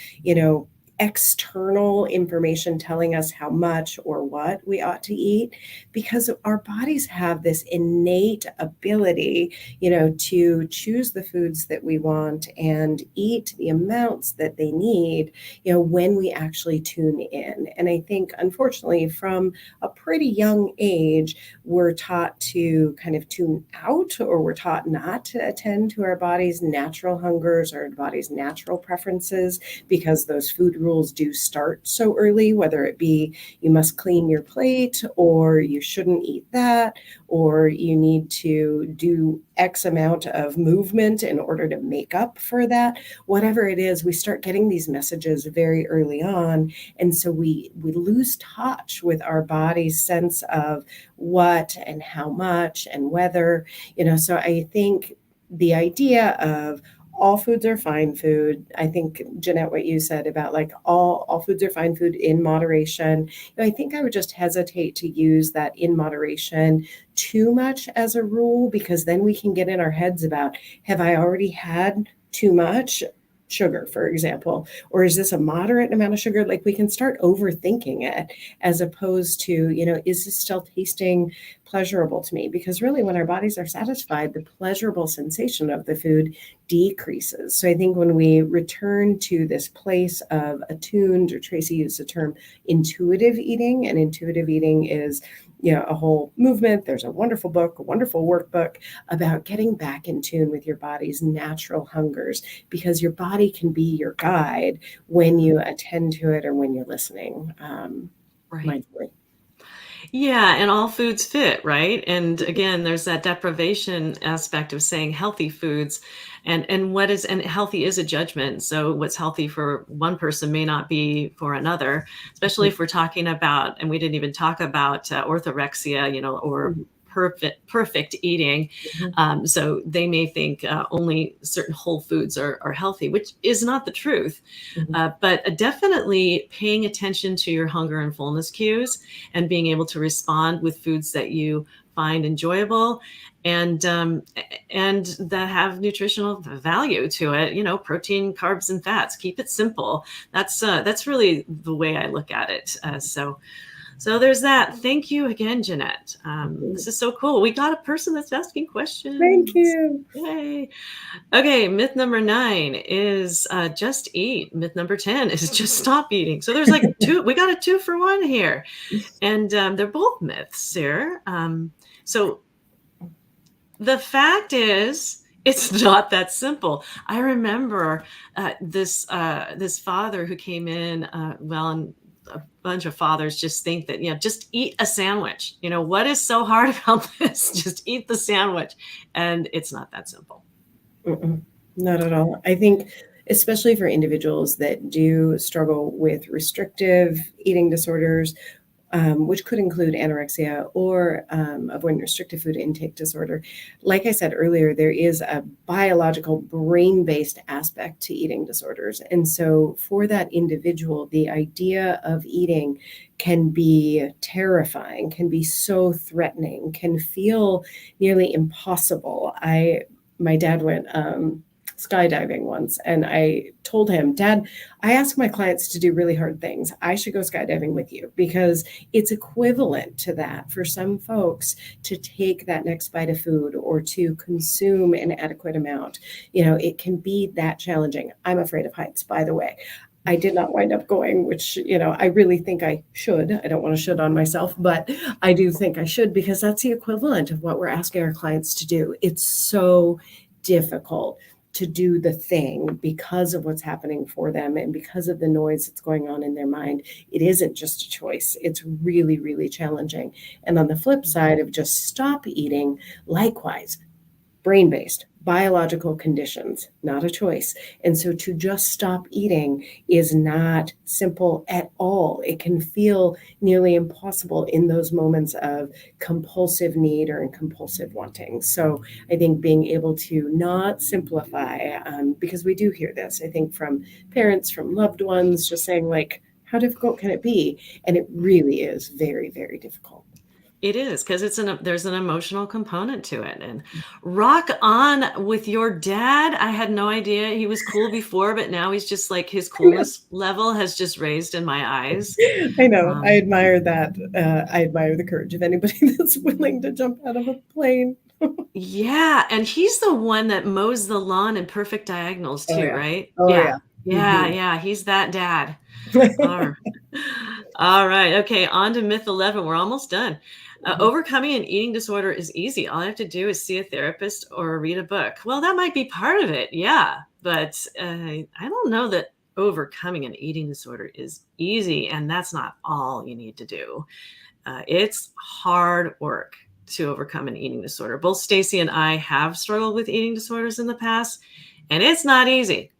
external information telling us how much or what we ought to eat, because our bodies have this innate ability, to choose the foods that we want and eat the amounts that they need, when we actually tune in. And I think, unfortunately, from a pretty young age, we're taught to kind of tune out, or we're taught not to attend to our body's natural hungers or our body's natural preferences, because those food rules do start so early, whether it be you must clean your plate, or you shouldn't eat that, or you need to do X amount of movement in order to make up for that. Whatever it is, we start getting these messages very early on. And so we lose touch with our body's sense of what and how much and whether, so I think the idea of all foods are fine food. I think, Jeanette, what you said about like all foods are fine food in moderation. I think I would just hesitate to use that in moderation too much as a rule, because then we can get in our heads about, have I already had too much? sugar, for example? Or is this a moderate amount of sugar? Like we can start overthinking it as opposed to, is this still tasting pleasurable to me? Because really when our bodies are satisfied, the pleasurable sensation of the food decreases. So I think when we return to this place of attuned, or Tracy used the term intuitive eating, and intuitive eating is a whole movement. There's a wonderful book, a wonderful workbook about getting back in tune with your body's natural hungers, because your body can be your guide when you attend to it or when you're listening mindfully. Yeah, and all foods fit, right? And again, there's that deprivation aspect of saying healthy foods, and healthy is a judgment. So what's healthy for one person may not be for another, especially if we're talking about, and we didn't even talk about orthorexia, or perfect eating. So they may think only certain whole foods are healthy, which is not the truth. But definitely paying attention to your hunger and fullness cues, and being able to respond with foods that you find enjoyable and that have nutritional value to it. Protein, carbs, and fats. Keep it simple. That's really the way I look at it. So there's that. Thank you again, Jeanette. This is so cool. We got a person that's asking questions. Thank you. Yay. Okay, myth number 9 is just eat. Myth number 10 is just stop eating. So there's like two. We got a 2 for 1 here, and they're both myths here. So the fact is, it's not that simple. I remember this father who came in. And a bunch of fathers just think that, just eat a sandwich. What is so hard about this? Just eat the sandwich. And it's not that simple. Not at all. I think, especially for individuals that do struggle with restrictive eating disorders, which could include anorexia or avoidant restrictive food intake disorder. Like I said earlier, there is a biological brain-based aspect to eating disorders. And so for that individual, the idea of eating can be terrifying, can be so threatening, can feel nearly impossible. My dad went skydiving once, and I told him, Dad, I ask my clients to do really hard things. I should go skydiving with you, because it's equivalent to that for some folks to take that next bite of food or to consume an adequate amount. It can be that challenging. I'm afraid of heights, by the way. I did not wind up going, which, I really think I should. I don't want to should on myself, but I do think I should, because that's the equivalent of what we're asking our clients to do. It's so difficult to do the thing because of what's happening for them and because of the noise that's going on in their mind. It isn't just a choice. It's really, really challenging. And on the flip side of just stop eating, likewise, brain-based, biological conditions, not a choice. And so to just stop eating is not simple at all. It can feel nearly impossible in those moments of compulsive need or compulsive wanting. So I think being able to not simplify, because we do hear this, I think, from parents, from loved ones, just saying, like, how difficult can it be? And it really is very, very difficult. It is, because there's an emotional component to it. And rock on with your dad. I had no idea he was cool before, but now he's just like, his coolness level has just raised in my eyes. I know. I admire that. I admire the courage of anybody that's willing to jump out of a plane. Yeah, and he's the one that mows the lawn in perfect diagonals too, right? Oh, yeah. Yeah, he's that dad. All right. Okay, on to myth 11. We're almost done. Overcoming an eating disorder is easy. All I have to do is see a therapist or read a book. Well, that might be part of it, yeah. But I don't know that overcoming an eating disorder is easy, and that's not all you need to do. It's hard work to overcome an eating disorder. Both Stacy and I have struggled with eating disorders in the past, and it's not easy.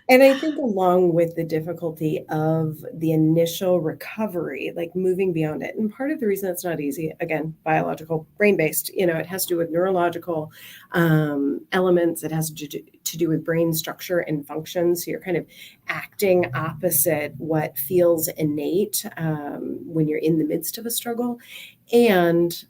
And I think along with the difficulty of the initial recovery, like moving beyond it, and part of the reason it's not easy, again, biological, brain-based, it has to do with neurological elements. It has to do with brain structure and function. So you're kind of acting opposite what feels innate when you're in the midst of a struggle. And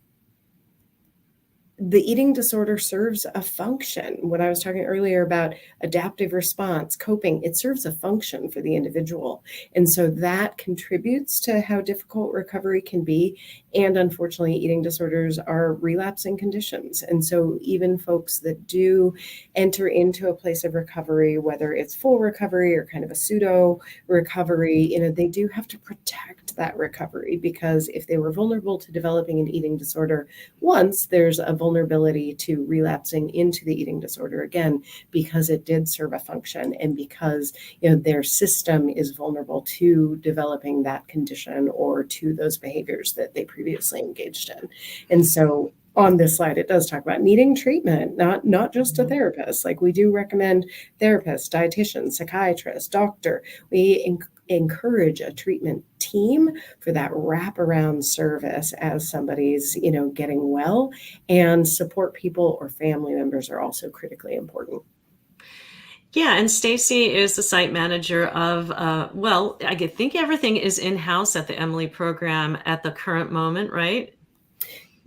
the eating disorder serves a function. When I was talking earlier about adaptive response, coping, it serves a function for the individual. And so that contributes to how difficult recovery can be. And unfortunately, eating disorders are relapsing conditions. And so even folks that do enter into a place of recovery, whether it's full recovery or kind of a pseudo recovery, they do have to protect that recovery, because if they were vulnerable to developing an eating disorder once, there's a vulnerability to relapsing into the eating disorder again, because it did serve a function, and because their system is vulnerable to developing that condition or to those behaviors that they previously engaged in. And so on this slide, it does talk about needing treatment, not just a therapist. Like, we do recommend therapists, dietitians, psychiatrists, doctor. We encourage a treatment team for that wraparound service as somebody's, getting well, and support people or family members are also critically important. Yeah, and Stacy is the site manager of, I think everything is in-house at the Emily program at the current moment, right?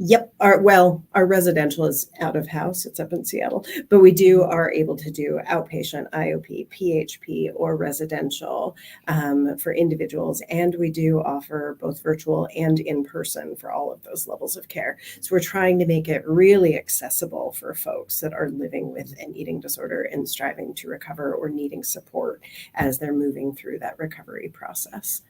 Yep. Our residential is out of house. It's up in Seattle, but we are able to do outpatient, IOP, PHP, or residential for individuals. And we do offer both virtual and in-person for all of those levels of care. So we're trying to make it really accessible for folks that are living with an eating disorder and striving to recover or needing support as they're moving through that recovery process.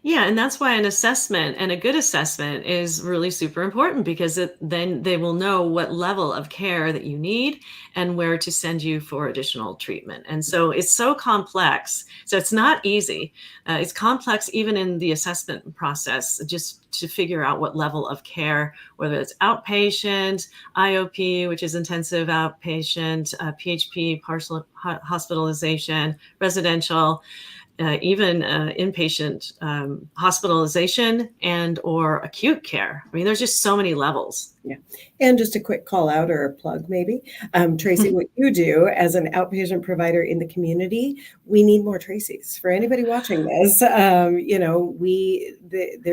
Yeah, and that's why an assessment, and a good assessment, is really super important, because then they will know what level of care that you need and where to send you for additional treatment. And so it's so complex. So it's not easy. It's complex even in the assessment process, just to figure out what level of care, whether it's outpatient, IOP, which is intensive outpatient, PHP, partial hospitalization, residential, even inpatient hospitalization and or acute care. I mean, there's just so many levels. Yeah. And just a quick call out, or a plug maybe. Tracy, what you do as an outpatient provider in the community, we need more Tracys. For anybody watching this, there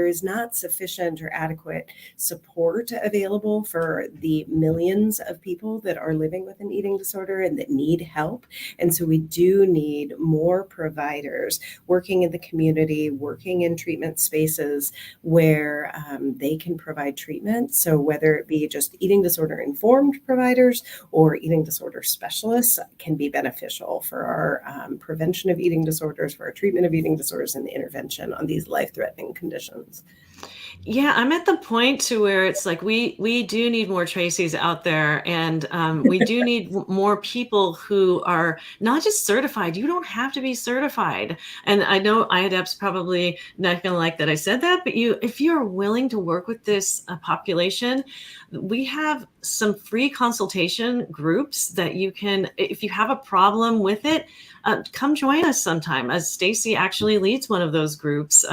is not sufficient or adequate support available for the millions of people that are living with an eating disorder and that need help. And so we do need more providers working in the community, working in treatment spaces where they can provide treatment. So whether it be just eating disorder informed providers or eating disorder specialists can be beneficial for our prevention of eating disorders, for our treatment of eating disorders, and the intervention on these life-threatening conditions. Yeah, I'm at the point to where it's like we do need more Tracys out there, and we do need more people who are not just certified. You don't have to be certified. And I know IADEP's probably not going to like that I said that, but if you're willing to work with this population, we have some free consultation groups that you can, if you have a problem with it, come join us sometime. As Stacy actually leads one of those groups,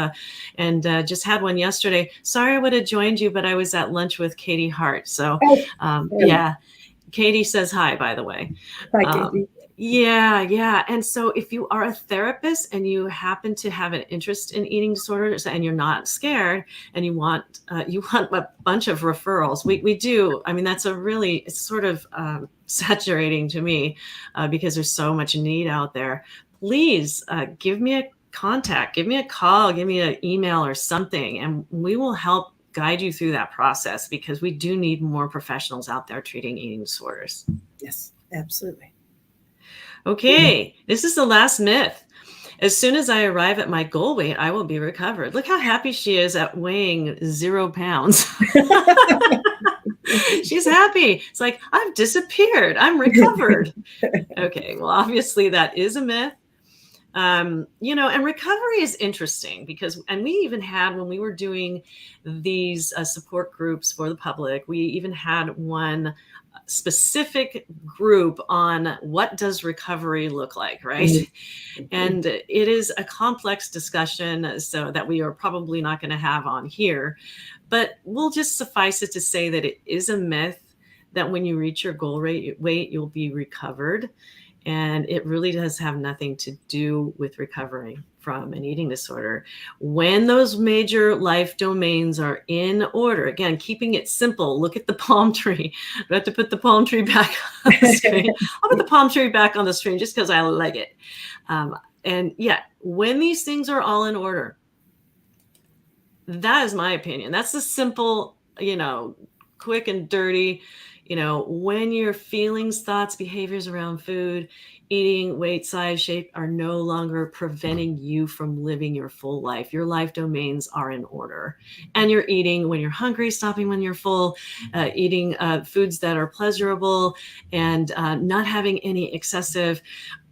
and just had one yesterday. Sorry I would have joined you, but I was at lunch with Katie Hart. So yeah, Katie says hi, by the way. Hi, Katie. Yeah. And so if you are a therapist and you happen to have an interest in eating disorders and you're not scared and you want a bunch of referrals, we do. I mean, it's sort of saturating to me because there's so much need out there. Please give me a contact, give me a call, give me an email or something, and we will help guide you through that process, because we do need more professionals out there treating eating disorders. Yes, absolutely. Okay, this is the last myth. As soon as I arrive at my goal weight, I will be recovered. Look how happy she is at weighing 0 pounds. She's happy. It's like, I've disappeared. I'm recovered. Okay, well, obviously that is a myth. And recovery is interesting and we even had, when we were doing these support groups for the public, we even had one specific group on what does recovery look like, right? Mm-hmm. And it is a complex discussion, so that we are probably not going to have on here, but we'll just suffice it to say that it is a myth that when you reach your goal weight, you'll be recovered. And it really does have nothing to do with recovering from an eating disorder. When those major life domains are in order, again, keeping it simple, look at the palm tree. I have to put the palm tree back on the screen. I'll put the palm tree back on the screen just because I like it. And yeah, when these things are all in order, that is my opinion. That's the simple, quick and dirty, when your feelings, thoughts, behaviors around food, eating, weight, size, shape are no longer preventing you from living your full life. Your life domains are in order. And you're eating when you're hungry, stopping when you're full, eating foods that are pleasurable, and not having any excessive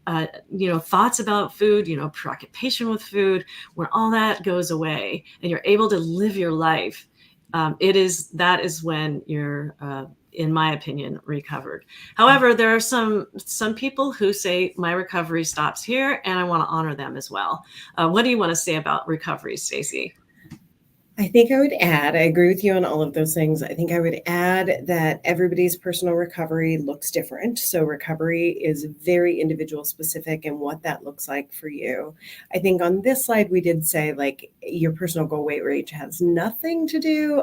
thoughts about food, preoccupation with food. When all that goes away and you're able to live your life, that is when you're, in my opinion, recovered. However, there are some people who say my recovery stops here, and I want to honor them as well. What do you want to say about recovery, Stacy? I think I would add, I agree with you on all of those things. I think I would add that everybody's personal recovery looks different. So recovery is very individual specific and what that looks like for you. I think on this slide, we did say like your personal goal weight range has nothing to do,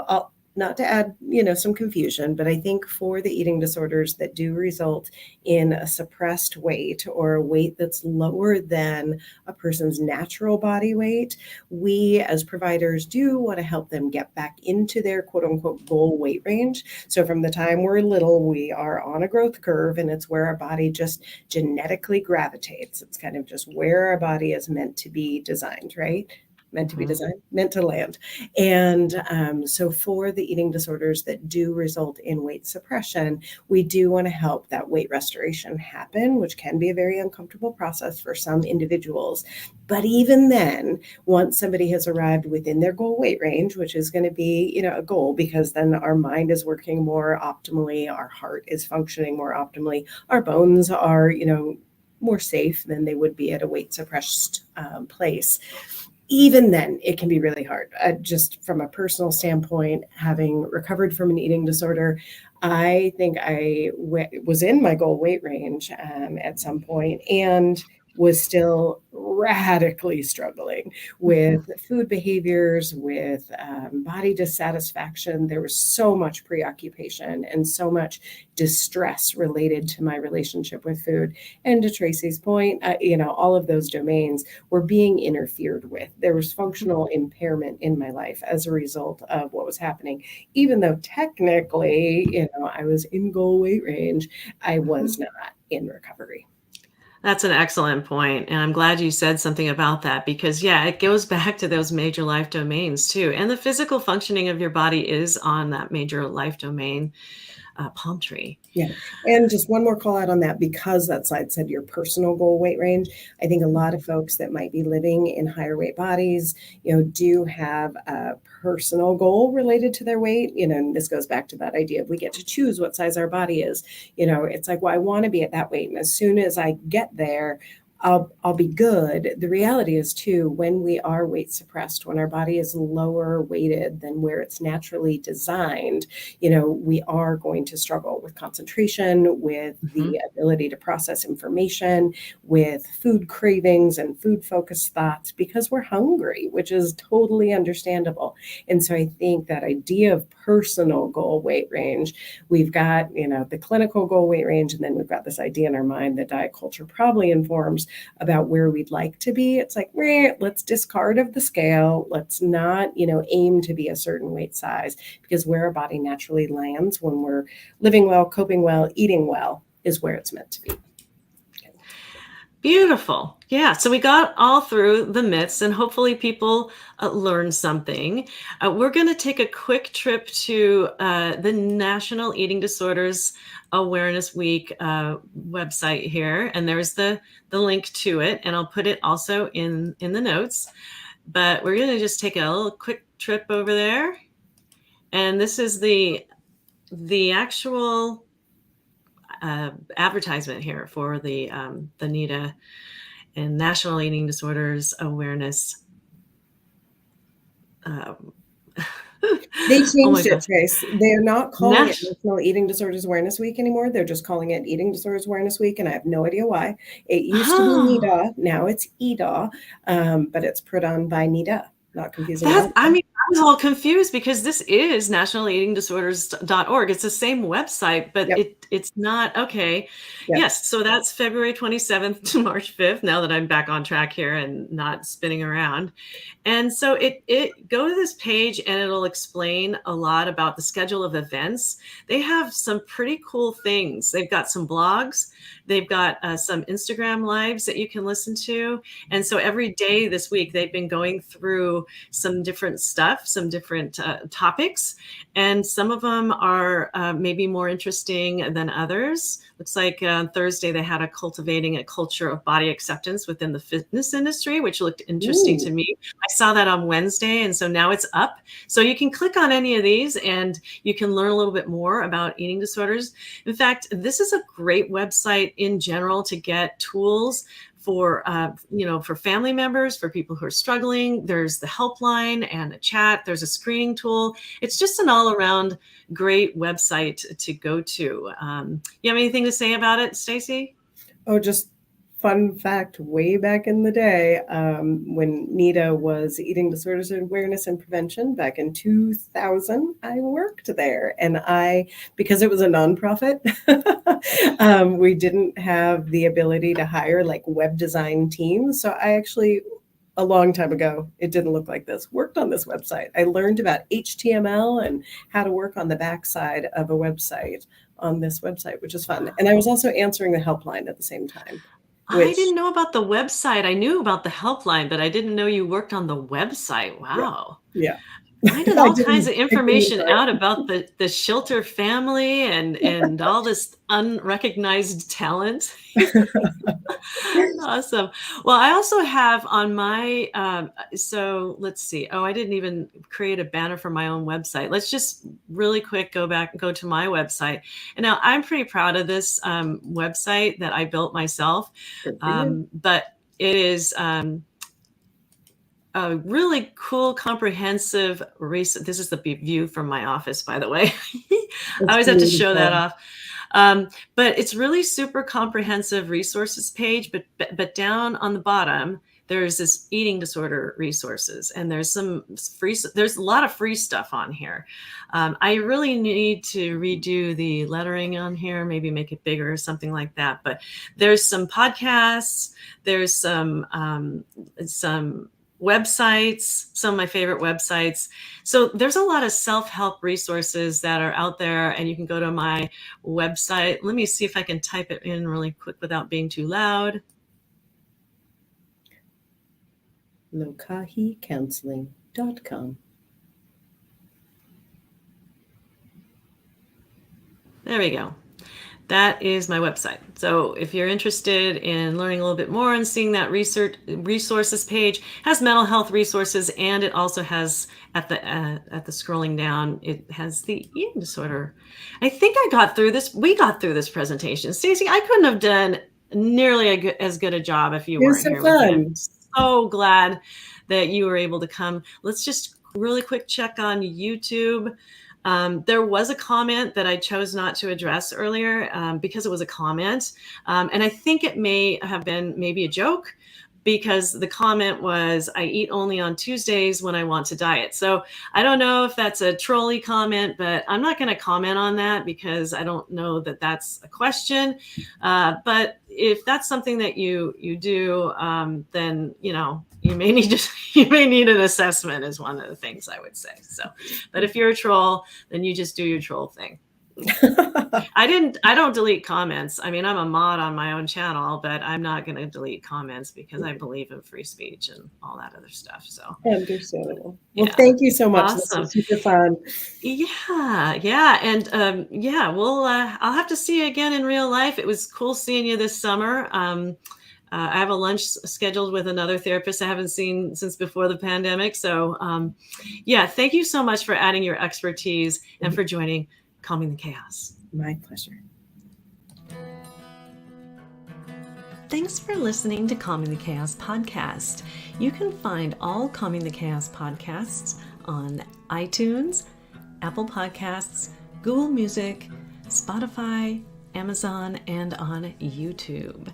not to add, some confusion, but I think for the eating disorders that do result in a suppressed weight or a weight that's lower than a person's natural body weight, we as providers do want to help them get back into their quote unquote goal weight range. So from the time we're little, we are on a growth curve, and it's where our body just genetically gravitates. It's kind of just where our body is meant to be designed, right? Meant to be designed, meant to land. And so for the eating disorders that do result in weight suppression, we do want to help that weight restoration happen, which can be a very uncomfortable process for some individuals. But even then, once somebody has arrived within their goal weight range, which is going to be, a goal, because then our mind is working more optimally, our heart is functioning more optimally, our bones are, more safe than they would be at a weight suppressed place. Even then, it can be really hard. Just from a personal standpoint, having recovered from an eating disorder, I think I was in my goal weight range at some point and was still radically struggling with food behaviors, with body dissatisfaction. There was so much preoccupation and so much distress related to my relationship with food. And to Tracy's point, all of those domains were being interfered with. There was functional impairment in my life as a result of what was happening. Even though technically, I was in goal weight range, I was not in recovery. That's an excellent point. And I'm glad you said something about that because, yeah, it goes back to those major life domains too. And the physical functioning of your body is on that major life domain palm tree. Yeah. And just one more call out on that, because that slide said your personal goal weight range. I think a lot of folks that might be living in higher weight bodies, do have a personal goal related to their weight. And this goes back to that idea of we get to choose what size our body is. It's like, well, I want to be at that weight. And as soon as I get there, I'll be good. The reality is too, when we are weight suppressed, when our body is lower weighted than where it's naturally designed, we are going to struggle with concentration, with the ability to process information, with food cravings and food focused thoughts, because we're hungry, which is totally understandable. And so I think that idea of personal goal weight range, we've got, the clinical goal weight range, and then we've got this idea in our mind that diet culture probably informs about where we'd like to be. It's like, let's discard of the scale. Let's not, aim to be a certain weight size, because where our body naturally lands when we're living well, coping well, eating well is where it's meant to be. Beautiful. Yeah. So we got all through the myths, and hopefully people learned something. We're going to take a quick trip to the National Eating Disorders Awareness Week website here. And there's the link to it. And I'll put it also in the notes. But we're going to just take a little quick trip over there. And this is the actual advertisement here for the NEDA and National Eating Disorders Awareness They Oh my changed it, gosh. Trace. They're not calling it Nash. National Eating Disorders Awareness Week anymore. They're just calling it Eating Disorders Awareness Week, and I have no idea why. It used to be Oh, NEDA, now it's EDA, but it's put on by NEDA. Not confusing at that's, all. I mean, I was all confused because this is nationaleatingdisorders.org. It's the same website, but Yep, it's not okay. yep. Yes, so that's February 27th to March 5th, now that I'm back on track here and not spinning around. And so it go to this page and it'll explain a lot about the schedule of events. They have some pretty cool things. They've got some blogs, they've got some Instagram lives that you can listen to. And so every day this week, they've been going through some different stuff, some different topics, and some of them are maybe more interesting than others. Looks like on Thursday they had a cultivating a culture of body acceptance within the fitness industry, which looked interesting to Ooh, me. I saw that on Wednesday, and so now it's up. So you can click on any of these and you can learn a little bit more about eating disorders. In fact, this is a great website in general to get tools for for family members, for people who are struggling. There's the helpline and a chat. There's a screening tool. It's just an all-around great website to go to. You have anything to say about it, Stacy? oh, just fun fact, way back in the day, when NEDA was Eating Disorders Awareness and Prevention back in 2000, I worked there. And because it was a nonprofit, we didn't have the ability to hire like web design teams. So I actually, a long time ago, it didn't look like this, worked on this website. I learned about HTML and how to work on the backside of a website on this website, which is fun. And I was also answering the helpline at the same time, I which, didn't know about the website. I knew about the helpline, but I didn't know you worked on the website. yeah, Wow. yeah. Finding I all kinds didn't, of I didn't information enjoy out about the Schilter family and all this unrecognized talent. it. Awesome. Well, I also have on my, so let's see. Oh, I didn't even create a banner for my own website. Let's just really quick go to my website. And now I'm pretty proud of this website that I built myself. Good for you. But it is a really cool, comprehensive research. This is the view from my office, by the way. I It's always have to show that beautiful. off. But it's really super comprehensive resources page, but down on the bottom, there's this eating disorder resources, and there's a lot of free stuff on here. I really need to redo the lettering on here, maybe make it bigger or something like that. But there's some podcasts, there's some websites, some of my favorite websites. So there's a lot of self-help resources that are out there, and you can go to my website. Let me see if I can type it in really quick without being too loud. lokahicounseling.com. There we go. That is my website. So if you're interested in learning a little bit more and seeing that resources page, has mental health resources, and it also has at the scrolling down, it has the eating disorder. I think I got through this. We got through this presentation. Stacy, I couldn't have done nearly as good a job if you It was weren't so here with me. I'm fun. so glad that you were able to come. Let's just really quick check on YouTube. There was a comment that I chose not to address earlier because it was a comment. And I think it may have been maybe a joke, because the comment was, I eat only on Tuesdays when I want to diet. So I don't know if that's a trolley comment, but I'm not going to comment on that because I don't know that that's a question. But if that's something that you do, then you may need an assessment, is one of the things I would say. So, but if you're a troll, then you just do your troll thing. I don't delete comments. I mean, I'm a mod on my own channel, but I'm not going to delete comments because I believe in free speech and all that other stuff. So, Understandable. Well, yeah. thank you so much. This Awesome. was super fun. Yeah. And I'll have to see you again in real life. It was cool seeing you this summer. I have a lunch scheduled with another therapist I haven't seen since before the pandemic. So, thank you so much for adding your expertise and for joining Calming the Chaos. My pleasure. Thanks for listening to Calming the Chaos podcast. You can find all Calming the Chaos podcasts on iTunes, Apple Podcasts, Google Music, Spotify, Amazon, and on YouTube.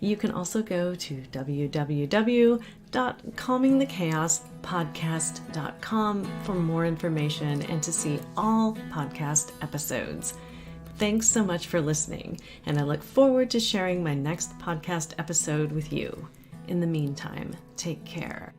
You can also go to www.calmingthechaospodcast.com for more information and to see all podcast episodes. Thanks so much for listening, and I look forward to sharing my next podcast episode with you. In the meantime, take care.